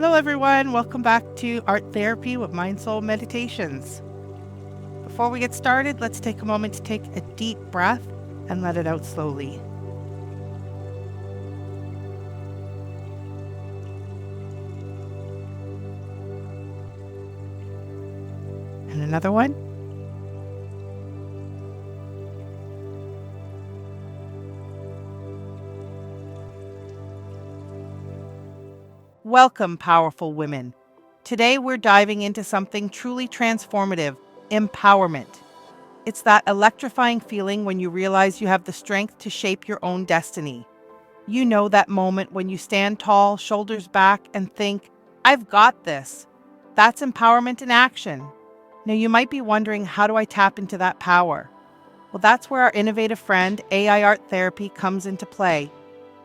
Hello, everyone. Welcome back to Art Therapy with Mindsoul Meditations. Before we get started, let's take a moment to take a deep breath and let it out slowly. And another one. Welcome, powerful women. Today, we're diving into something truly transformative: empowerment. It's that electrifying feeling when you realize you have the strength to shape your own destiny. You know that moment when you stand tall, shoulders back, and think, I've got this. That's empowerment in action. Now, you might be wondering, how do I tap into that power? Well, that's where our innovative friend, AI Art Therapy, comes into play.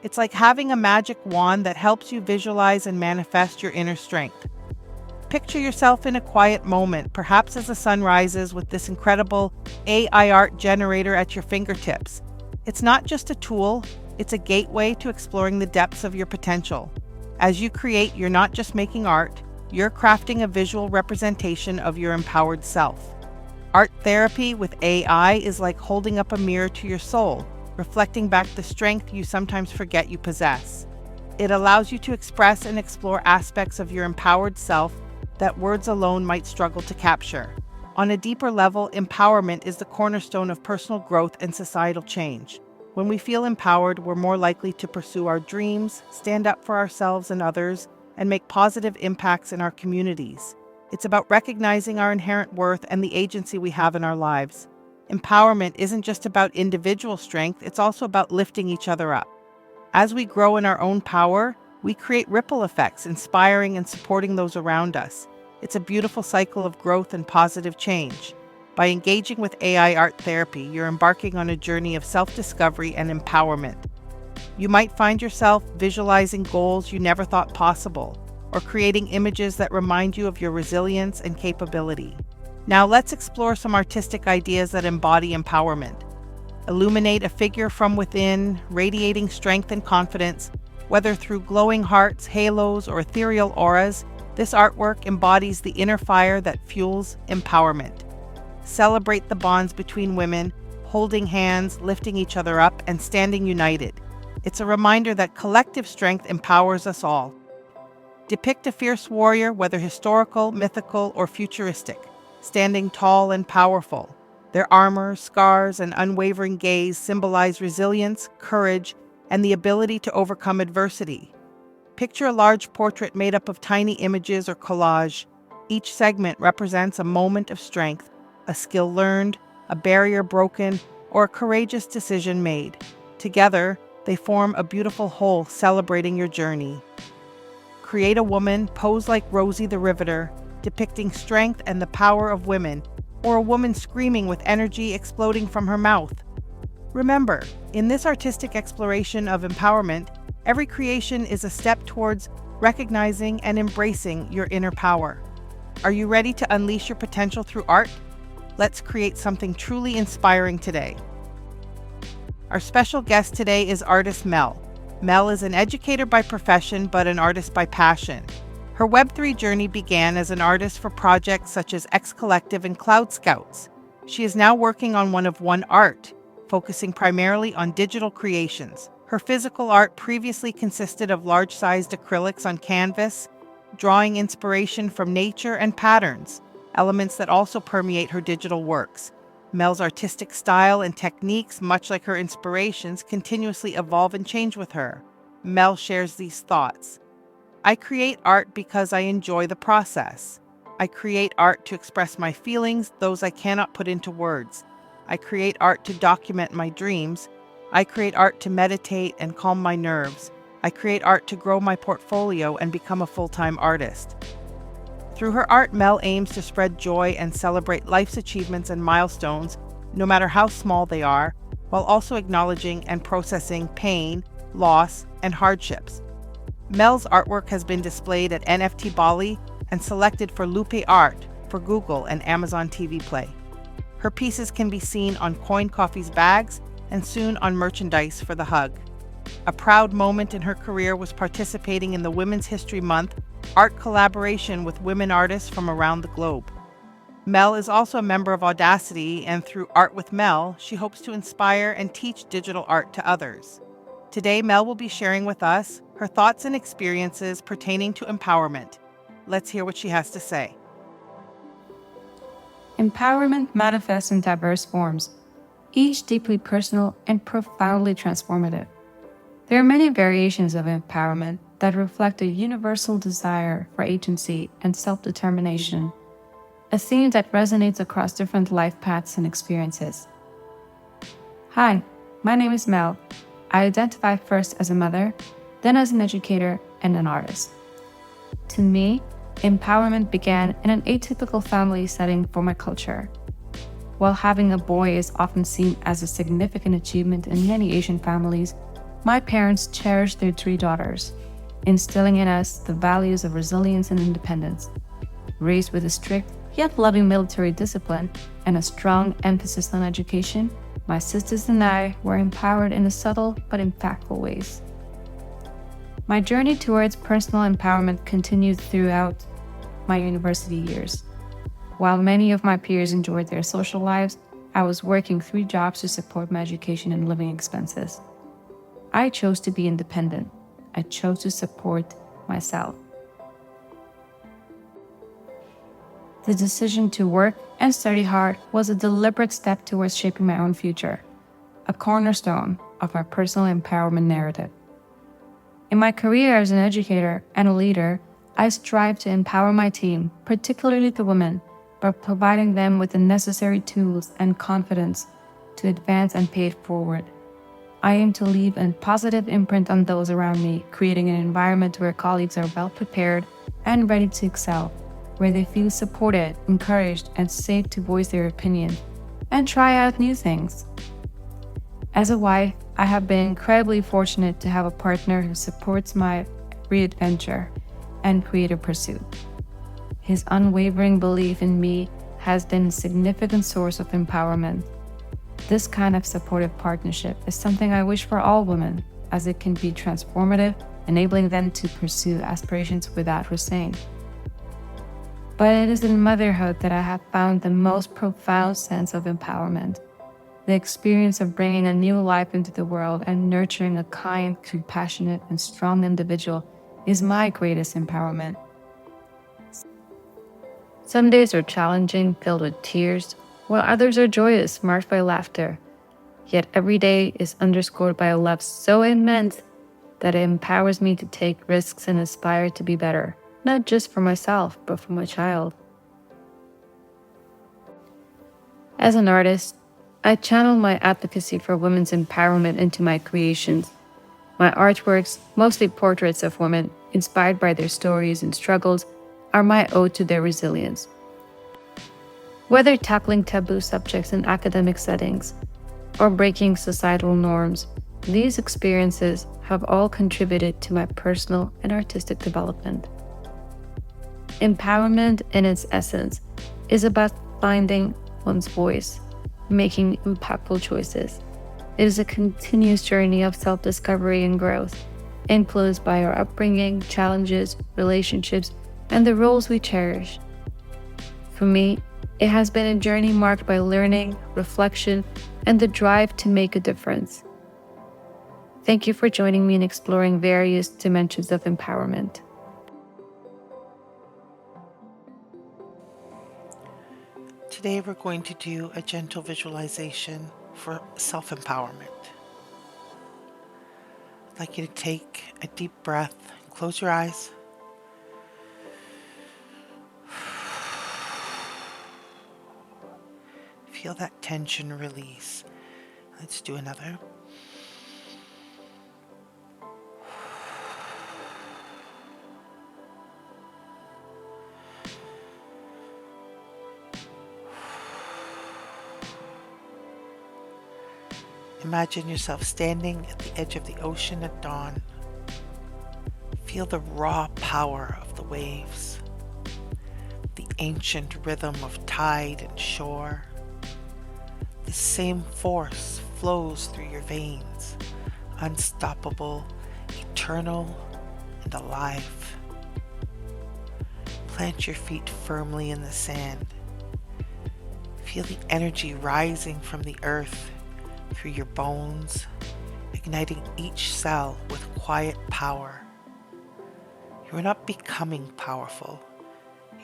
It's like having a magic wand that helps you visualize and manifest your inner strength. Picture yourself in a quiet moment, perhaps as the sun rises, with this incredible AI art generator at your fingertips. It's not just a tool, it's a gateway to exploring the depths of your potential. As you create, you're not just making art, you're crafting a visual representation of your empowered self. Art therapy with AI is like holding up a mirror to your soul, reflecting back the strength you sometimes forget you possess. It allows you to express and explore aspects of your empowered self that words alone might struggle to capture. On a deeper level, empowerment is the cornerstone of personal growth and societal change. When we feel empowered, we're more likely to pursue our dreams, stand up for ourselves and others, and make positive impacts in our communities. It's about recognizing our inherent worth and the agency we have in our lives. Empowerment isn't just about individual strength, it's also about lifting each other up. As we grow in our own power, we create ripple effects, inspiring and supporting those around us. It's a beautiful cycle of growth and positive change. By engaging with AI art therapy, you're embarking on a journey of self-discovery and empowerment. You might find yourself visualizing goals you never thought possible, or creating images that remind you of your resilience and capability. Now let's explore some artistic ideas that embody empowerment. Illuminate a figure from within, radiating strength and confidence. Whether through glowing hearts, halos, or ethereal auras, this artwork embodies the inner fire that fuels empowerment. Celebrate the bonds between women, holding hands, lifting each other up, and standing united. It's a reminder that collective strength empowers us all. Depict a fierce warrior, whether historical, mythical, or futuristic, standing tall and powerful. Their armor, scars, and unwavering gaze symbolize resilience, courage, and the ability to overcome adversity. Picture a large portrait made up of tiny images or collage. Each segment represents a moment of strength, a skill learned, a barrier broken, or a courageous decision made. Together, they form a beautiful whole celebrating your journey. Create a woman, pose like Rosie the Riveter, depicting strength and the power of women, or a woman screaming with energy exploding from her mouth. Remember, in this artistic exploration of empowerment, every creation is a step towards recognizing and embracing your inner power. Are you ready to unleash your potential through art? Let's create something truly inspiring today. Our special guest today is artist Mel. Mel is an educator by profession, but an artist by passion. Her Web3 journey began as an artist for projects such as X Collective and Cloud Scouts. She is now working on One Art, focusing primarily on digital creations. Her physical art previously consisted of large-sized acrylics on canvas, drawing inspiration from nature and patterns, elements that also permeate her digital works. Mel's artistic style and techniques, much like her inspirations, continuously evolve and change with her. Mel shares these thoughts. I create art because I enjoy the process. I create art to express my feelings, those I cannot put into words. I create art to document my dreams. I create art to meditate and calm my nerves. I create art to grow my portfolio and become a full-time artist. Through her art, Mel aims to spread joy and celebrate life's achievements and milestones, no matter how small they are, while also acknowledging and processing pain, loss, and hardships. Mel's artwork has been displayed at NFT Bali and selected for Lupe Art for Google and Amazon TV Play. Her pieces can be seen on Coin Coffee's bags and soon on merchandise for The Hug. A proud moment in her career was participating in the Women's History Month art collaboration with women artists from around the globe. Mel is also a member of Audacity, and through Art with Mel, she hopes to inspire and teach digital art to others. Today, Mel will be sharing with us her thoughts and experiences pertaining to empowerment. Let's hear what she has to say. Empowerment manifests in diverse forms, each deeply personal and profoundly transformative. There are many variations of empowerment that reflect a universal desire for agency and self-determination, a theme that resonates across different life paths and experiences. Hi, my name is Mel. I identify first as a mother, then as an educator and an artist. To me, empowerment began in an atypical family setting for my culture. While having a boy is often seen as a significant achievement in many Asian families, my parents cherished their 3 daughters, instilling in us the values of resilience and independence. Raised with a strict yet loving military discipline and a strong emphasis on education, my sisters and I were empowered in subtle but impactful ways. My journey towards personal empowerment continued throughout my university years. While many of my peers enjoyed their social lives, I was working 3 jobs to support my education and living expenses. I chose to be independent. I chose to support myself. The decision to work and study hard was a deliberate step towards shaping my own future, a cornerstone of my personal empowerment narrative. In my career as an educator and a leader, I strive to empower my team, particularly the women, by providing them with the necessary tools and confidence to advance and pay it forward. I aim to leave a positive imprint on those around me, creating an environment where colleagues are well prepared and ready to excel, where they feel supported, encouraged, and safe to voice their opinion and try out new things. As a wife, I have been incredibly fortunate to have a partner who supports my every adventure and creative pursuit. His unwavering belief in me has been a significant source of empowerment. This kind of supportive partnership is something I wish for all women, as it can be transformative, enabling them to pursue aspirations without restraint. But it is in motherhood that I have found the most profound sense of empowerment. The experience of bringing a new life into the world and nurturing a kind, compassionate, and strong individual is my greatest empowerment. Some days are challenging, filled with tears, while others are joyous, marked by laughter. Yet every day is underscored by a love so immense that it empowers me to take risks and aspire to be better, not just for myself, but for my child. As an artist, I channel my advocacy for women's empowerment into my creations. My artworks, mostly portraits of women, inspired by their stories and struggles, are my ode to their resilience. Whether tackling taboo subjects in academic settings or breaking societal norms, these experiences have all contributed to my personal and artistic development. Empowerment, in its essence, is about finding one's voice, making impactful choices. It is a continuous journey of self-discovery and growth, influenced by our upbringing, challenges, relationships, and the roles we cherish. For me, it has been a journey marked by learning, reflection, and the drive to make a difference. Thank you for joining me in exploring various dimensions of empowerment. Today we're going to do a gentle visualization for self-empowerment. I'd like you to take a deep breath, close your eyes. Feel that tension release. Let's do another. Imagine yourself standing at the edge of the ocean at dawn. Feel the raw power of the waves, the ancient rhythm of tide and shore. The same force flows through your veins, unstoppable, eternal, and alive. Plant your feet firmly in the sand. Feel the energy rising from the earth through your bones, igniting each cell with quiet power. You are not becoming powerful.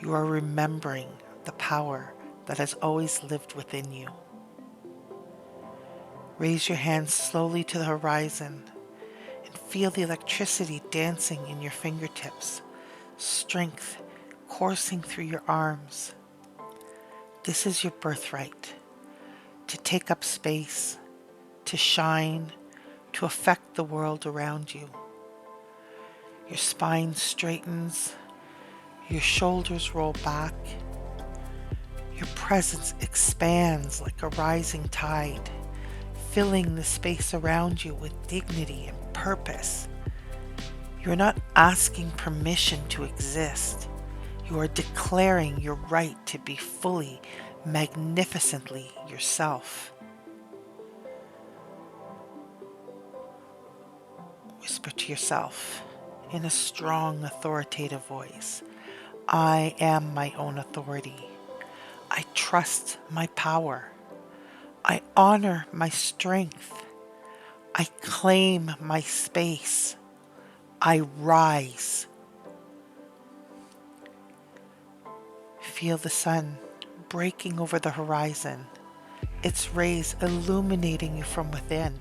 You are remembering the power that has always lived within you. Raise your hands slowly to the horizon and feel the electricity dancing in your fingertips, strength coursing through your arms. This is your birthright, to take up space, to shine, to affect the world around you. Your spine straightens, your shoulders roll back, your presence expands like a rising tide, filling the space around you with dignity and purpose. You're not asking permission to exist. You are declaring your right to be fully, magnificently yourself. Whisper to yourself in a strong, authoritative voice, I am my own authority. I trust my power. I honor my strength. I claim my space. I rise. Feel the sun breaking over the horizon, its rays illuminating you from within.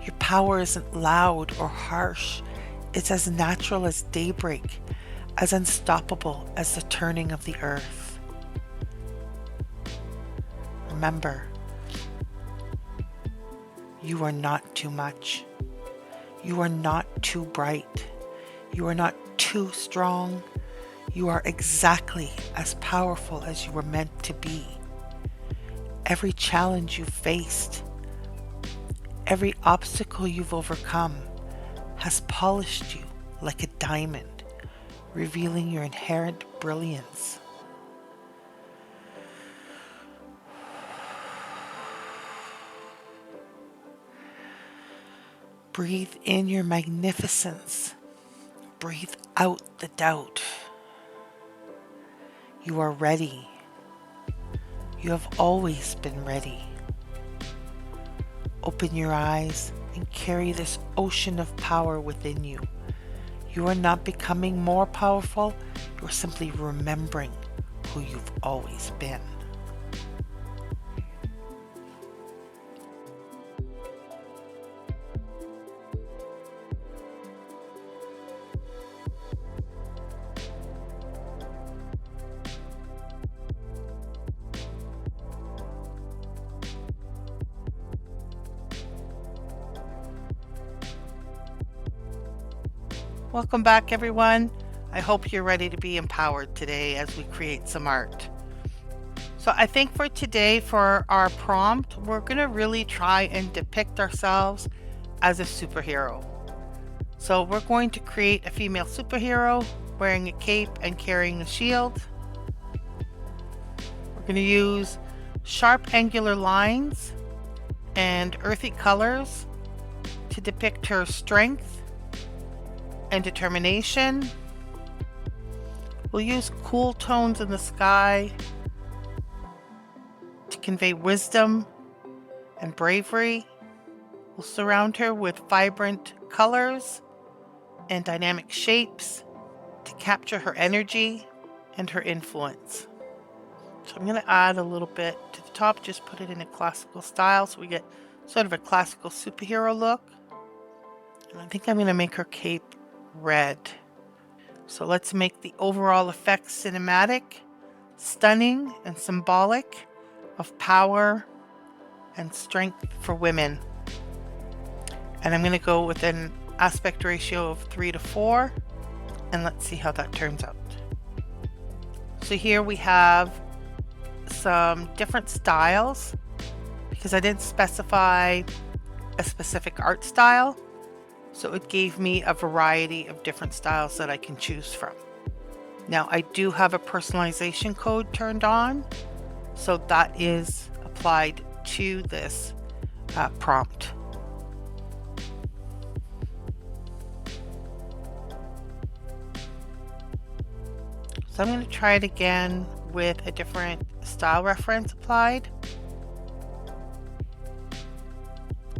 Your power isn't loud or harsh. It's as natural as daybreak, as unstoppable as the turning of the earth. Remember, you are not too much. You are not too bright. You are not too strong. You are exactly as powerful as you were meant to be. Every challenge you've faced, every obstacle you've overcome has polished you like a diamond, revealing your inherent brilliance. Breathe in your magnificence. Breathe out the doubt. You are ready. You have always been ready. Open your eyes and carry this ocean of power within you. You are not becoming more powerful. You are simply remembering who you've always been. Welcome back, everyone. I hope you're ready to be empowered today as we create some art. So I think for today, for our prompt, we're going to really try and depict ourselves as a superhero. So we're going to create a female superhero wearing a cape and carrying a shield. We're going to use sharp angular lines and earthy colors to depict her strength and determination. We'll use cool tones in the sky to convey wisdom and bravery. We'll surround her with vibrant colors and dynamic shapes to capture her energy and her influence. So I'm going to add a little bit to the top, just put it in a classical style so we get sort of a classical superhero look. And I think I'm going to make her cape red. So let's make the overall effect cinematic, stunning, and symbolic of power and strength for women. And I'm going to go with an aspect ratio of 3:4, and let's see how that turns out. So here we have some different styles because I didn't specify a specific art style. So it gave me a variety of different styles that I can choose from. Now I do have a personalization code turned on, so that is applied to this prompt. So I'm going to try it again with a different style reference applied.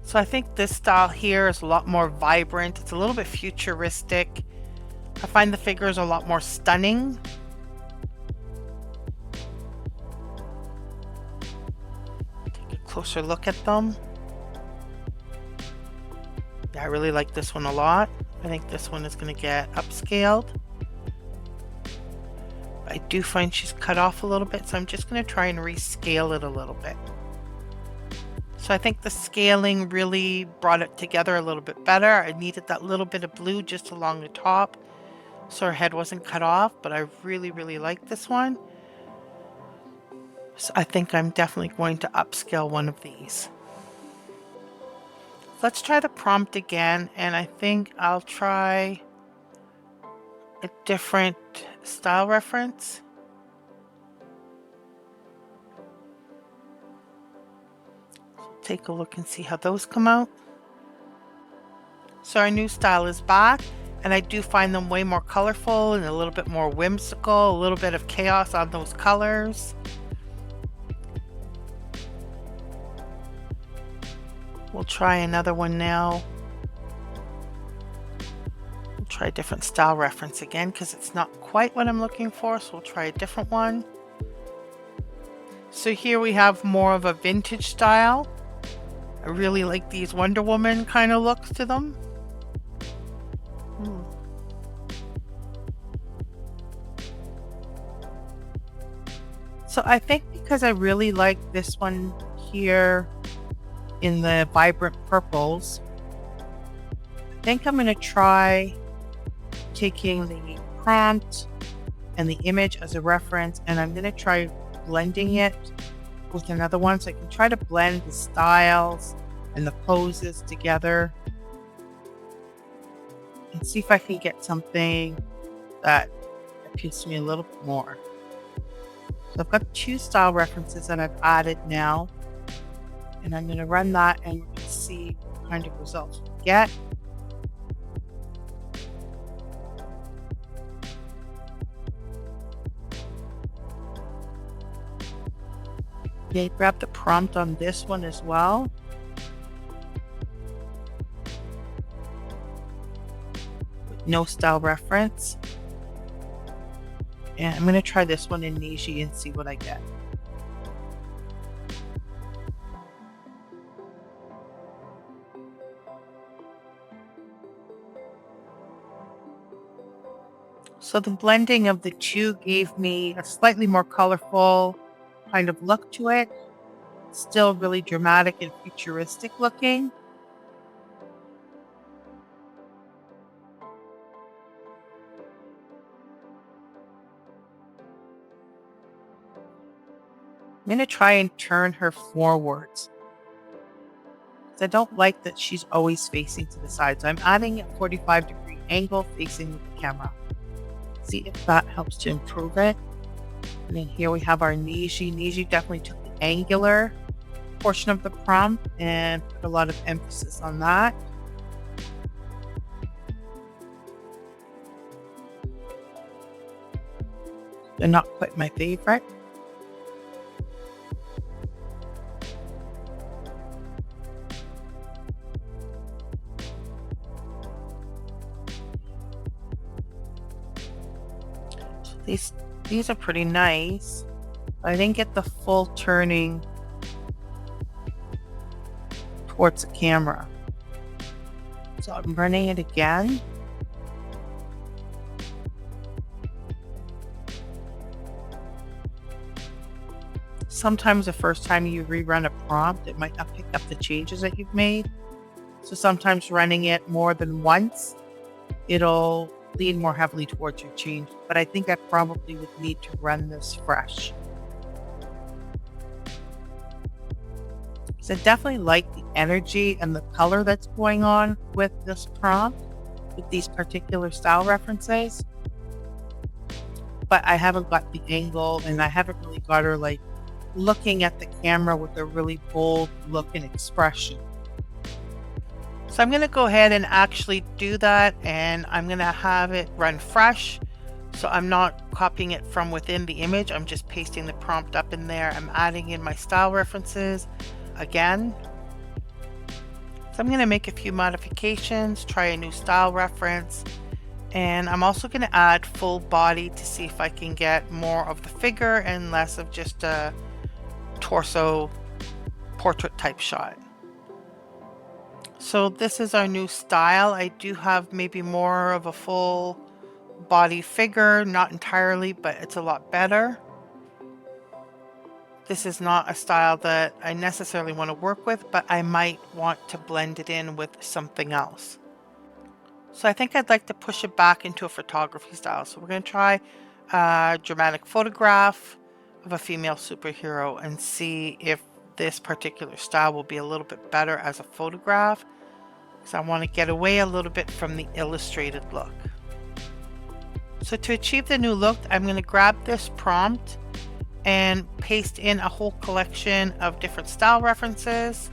So I think this style here is a lot more vibrant. It's a little bit futuristic. I find the figures a lot more stunning. Take a closer look at them. Yeah, I really like this one a lot. I think this one is going to get upscaled. I do find she's cut off a little bit, so I'm just going to try and rescale it a little bit. So I think the scaling really brought it together a little bit better. I needed that little bit of blue just along the top so her head wasn't cut off, but I really, really like this one. So I think I'm definitely going to upscale one of these. Let's try the prompt again, and I think I'll try a different style reference. Take a look and see how those come out. So our new style is back, and I do find them way more colorful and a little bit more whimsical, a little bit of chaos on those colors. We'll try another one now. We'll try a different style reference again because it's not quite what I'm looking for, so we'll try a different one. So here we have more of a vintage style. I really like these Wonder Woman kind of looks to them. So I think because I really like this one here in the vibrant purples, I think I'm going to try taking the prompt and the image as a reference, and I'm going to try blending it with another one so I can try to blend the styles and the poses together and see if I can get something that appeals to me a little bit more. So I've got 2 style references that I've added now, and I'm going to run that and we're going to see what kind of results we get. Okay, grab the prompt on this one as well. With no style reference. And I'm going to try this one in Niji and see what I get. So the blending of the 2 gave me a slightly more colorful kind of look to it. Still really dramatic and futuristic looking. I'm going to try and turn her forwards. I don't like that she's always facing to the side. So I'm adding a 45-degree angle facing the camera. See if that helps to improve it. And then here we have our Niji. Niji definitely took the angular portion of the prompt and put a lot of emphasis on that. They're not quite my favorite. These are pretty nice. I didn't get the full turning towards the camera. So I'm running it again. Sometimes the first time you rerun a prompt, it might not pick up the changes that you've made. So sometimes running it more than once, it'll lean more heavily towards your change. But I think I probably would need to run this fresh. So I definitely like the energy and the color that's going on with this prompt, with these particular style references. But I haven't got the angle, and I haven't really got her like looking at the camera with a really bold look and expression. So I'm going to go ahead and actually do that, and I'm going to have it run fresh So I'm not copying it from within the image, I'm just pasting the prompt up in there. I'm adding in my style references again. So I'm going to make a few modifications, try a new style reference, and I'm also going to add full body to see if I can get more of the figure and less of just a torso portrait type shot. So this is our new style. I do have maybe more of a full body figure, not entirely, but it's a lot better. This is not a style that I necessarily want to work with, but I might want to blend it in with something else. So I think I'd like to push it back into a photography style. So we're going to try a dramatic photograph of a female superhero and see if this particular style will be a little bit better as a photograph, because I want to get away a little bit from the illustrated look. So to achieve the new look, I'm going to grab this prompt and paste in a whole collection of different style references.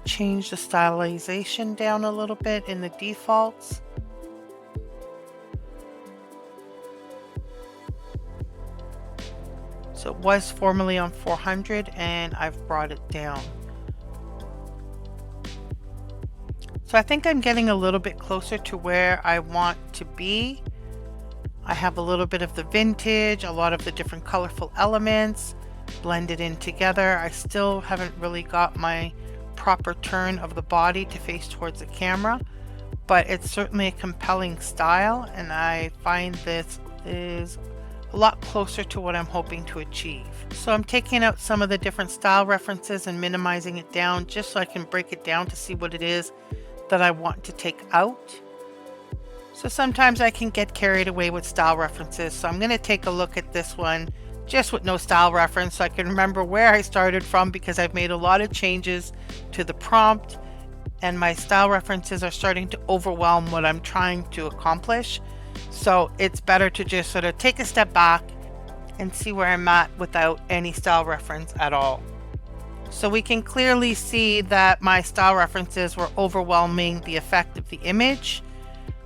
Change the stylization down a little bit in the defaults. So it was formerly on 400 and I've brought it down. So I think I'm getting a little bit closer to where I want to be. I have a little bit of the vintage, a lot of the different colorful elements blended in together. I still haven't really got my proper turn of the body to face towards the camera, but it's certainly a compelling style, and I find this is a lot closer to what I'm hoping to achieve. So I'm taking out some of the different style references and minimizing it down just so I can break it down to see what it is that I want to take out. So sometimes I can get carried away with style references, so I'm going to take a look at this one just with no style reference so I can remember where I started from, because I've made a lot of changes to the prompt and my style references are starting to overwhelm what I'm trying to accomplish. So it's better to just sort of take a step back and see where I'm at without any style reference at all. So we can clearly see that my style references were overwhelming the effect of the image.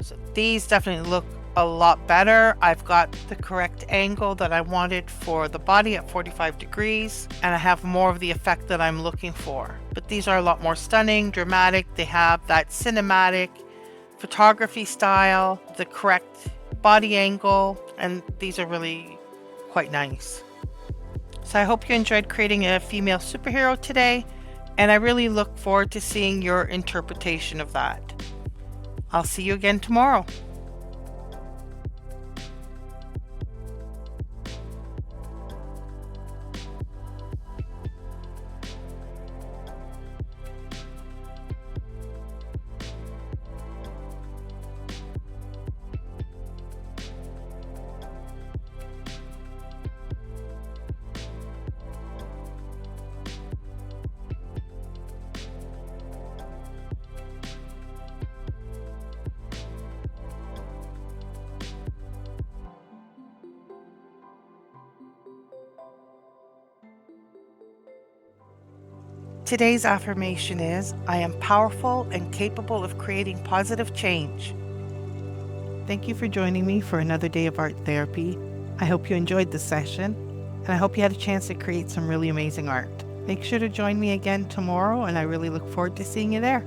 So these definitely look a lot better. I've got the correct angle that I wanted for the body at 45 degrees, and I have more of the effect that I'm looking for. But these are a lot more stunning, dramatic. They have that cinematic photography style, the correct body angle, and these are really quite nice. So I hope you enjoyed creating a female superhero today, and I really look forward to seeing your interpretation of that. I'll see you again tomorrow. Today's affirmation is, I am powerful and capable of creating positive change. Thank you for joining me for another day of art therapy. I hope you enjoyed this session, and I hope you had a chance to create some really amazing art. Make sure to join me again tomorrow, and I really look forward to seeing you there.